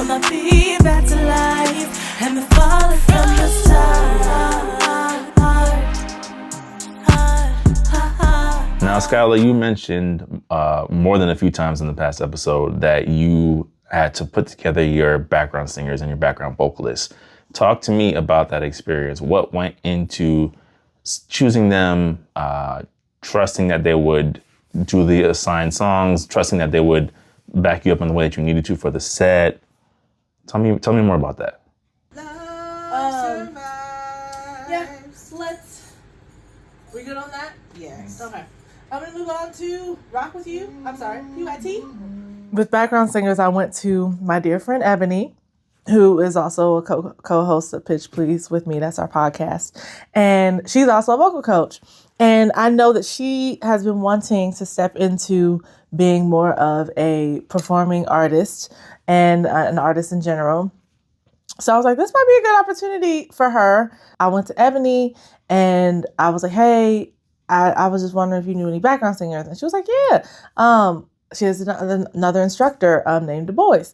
my feet back to life, and the falling from the stars. Now, Skyler, you mentioned more than a few times in the past episode that you had to put together your background singers and your background vocalists. Talk to me about that experience. What went into choosing them, trusting that they would do the assigned songs, trusting that they would back you up in the way that you needed to for the set? Tell me more about that. Yeah, we good on that? Yes. Okay. I'm going to move on to Rock With You. I'm sorry, PYT. With background singers, I went to my dear friend Ebony, who is also a co-host of Pitch Please with me. That's our podcast. And she's also a vocal coach. And I know that she has been wanting to step into being more of a performing artist and an artist in general. So I was like, this might be a good opportunity for her. I went to Ebony and I was like, hey, I was just wondering if you knew any background singers. And she was like, yeah. She has another instructor named Du Bois.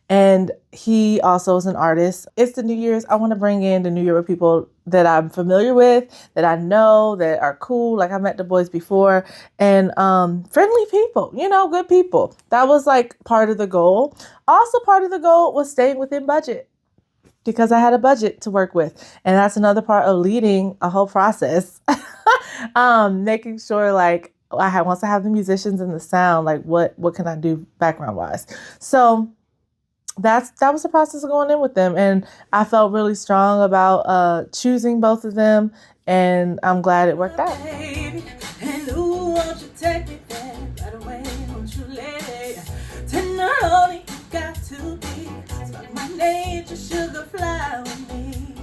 And he also is an artist. It's the New Year's. I want to bring in the New Year with people that I'm familiar with, that I know, that are cool. Like I met Du Bois before. And friendly people, good people. That was like part of the goal. Also part of the goal was staying within budget, because I had a budget to work with. And that's another part of leading a whole process. Making sure once I have the musicians and the sound, like what can I do background wise? So that was the process of going in with them. And I felt really strong about choosing both of them. And I'm glad it worked out. And who won't you take me there right away? Won't you lay? Tenderoni, you got to be. Spark my nature, sugar fly with me.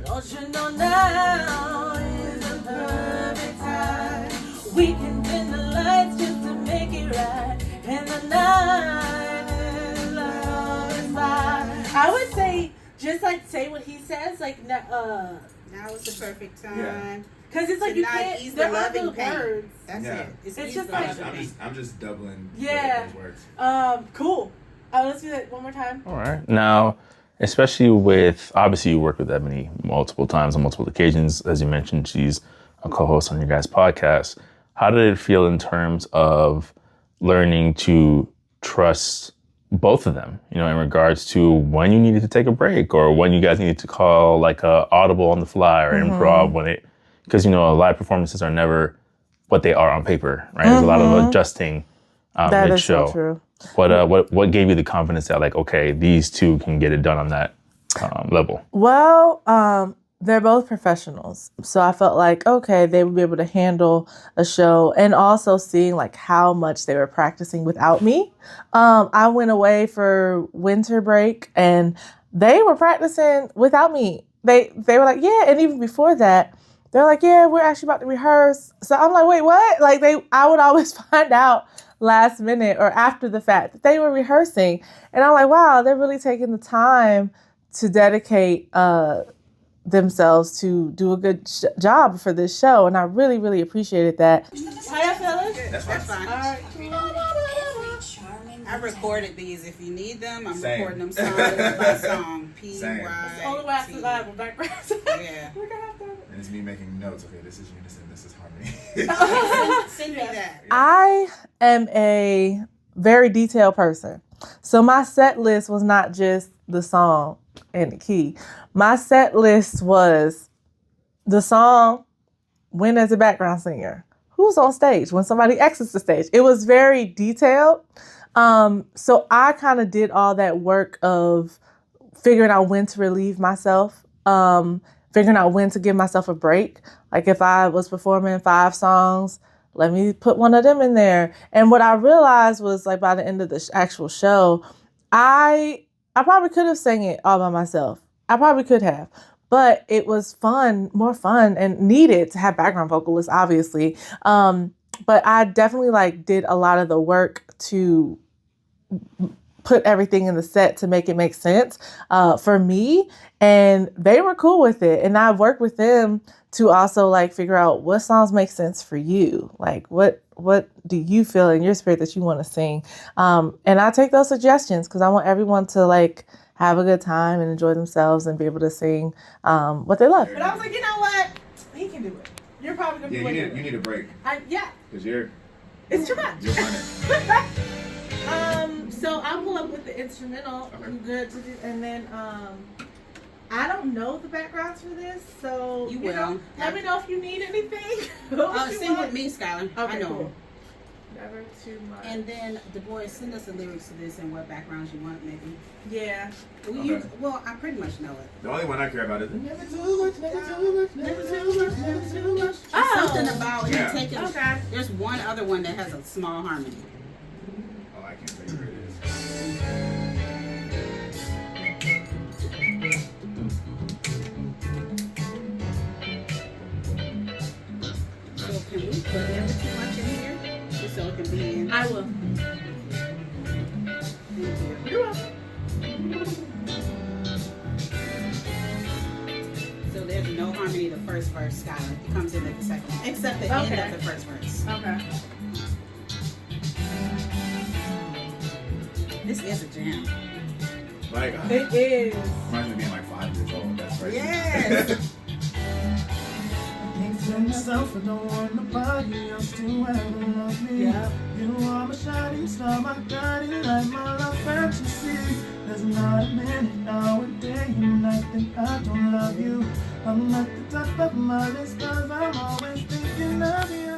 Don't you know now is the perfect time? We can dim the lights just to make it right. And the night is love is mine. I would say, just say what he says, Now is the perfect time. Yeah. because it's like you Tonight can't, is there the are loving little pain. words. That's Yeah. it. It's ease just the like- loving pain. I'm just doubling Yeah. those words. Cool. Let's do that one more time. All right. Now, especially obviously you worked with Ebony multiple times on multiple occasions. As you mentioned, she's a co-host on your guys' podcast. How did it feel in terms of learning to trust both of them, in regards to when you needed to take a break or when you guys needed to call like a audible on the fly or improv because live performances are never what they are on paper, right? There's a lot of adjusting That is mid-show. so true. What gave you the confidence that okay, these two can get it done on that level? Well, they're both professionals. So I felt like, okay, they would be able to handle a show, and also seeing how much they were practicing without me. I went away for winter break and they were practicing without me. They were like, yeah. And even before that, they're like, yeah, we're actually about to rehearse. So I'm like, wait, what? I would always find out last minute or after the fact that they were rehearsing. And I'm like, wow, they're really taking the time to dedicate themselves to do a good job for this show. And I really, really appreciated that. How y'all feeling? That's fine. All right. I recorded these. If you need them, I'm Same. recording them song by song. Same. It's the only way I survive with background. Yeah. We're gonna have to. And it's me making notes. Okay, this is unison. This is harmony. Send me that. I am a very detailed person. So my set list was not just the song and the key. My set list was the song, when as a background singer, who's on stage, when somebody exits the stage. It was very detailed. So I kind of did all that work of figuring out when to relieve myself, figuring out when to give myself a break. Like if I was performing 5 songs, let me put one of them in there. And what I realized was by the end of the actual show, I probably could have sang it all by myself. I probably could have, but it was more fun and needed to have background vocalists, obviously. But I definitely did a lot of the work to put everything in the set to make it make sense for me. And they were cool with it. And I worked with them to also like figure out what songs make sense for you. Like what do you feel in your spirit that you want to sing? And I take those suggestions because I want everyone to like have a good time and enjoy themselves and be able to sing what they love. But I was like, you know what? He can do it. You're probably gonna Yeah, be you need a break. Yeah, Because you're it's too much. running. So I'll pull up with the instrumental. Okay. I'm good to do, and then I don't know the backgrounds for this, so You know, will. let me know if you need anything. Sing with me, Skyler. Okay, I know. cool. Never too much. And then the boys, send us the lyrics to this and what backgrounds you want, maybe. Yeah. Well, I pretty much know it. The only one I care about is never too much, never too much, never too much, never too much. It's something about Yeah. him taking. Okay. There's one other one that has a small harmony. Oh, I can't tell you where it is. So can we put never too much in here? Just so it can be in. I will. Thank you. You're welcome. So there's no harmony the first verse, Skyler. It comes in at the second, except the Okay. end of the first verse. Okay. This is a jam. Like, It is. reminds me of being like 5 years old. That's right. Yes. Can't send myself, I don't want nobody else to ever love me. Yeah. You are my shining star, my guiding light, my love fantasy. There's not a minute, hour, day, and night that I don't love you. I'm at the top of my list 'cause I'm always thinking of you.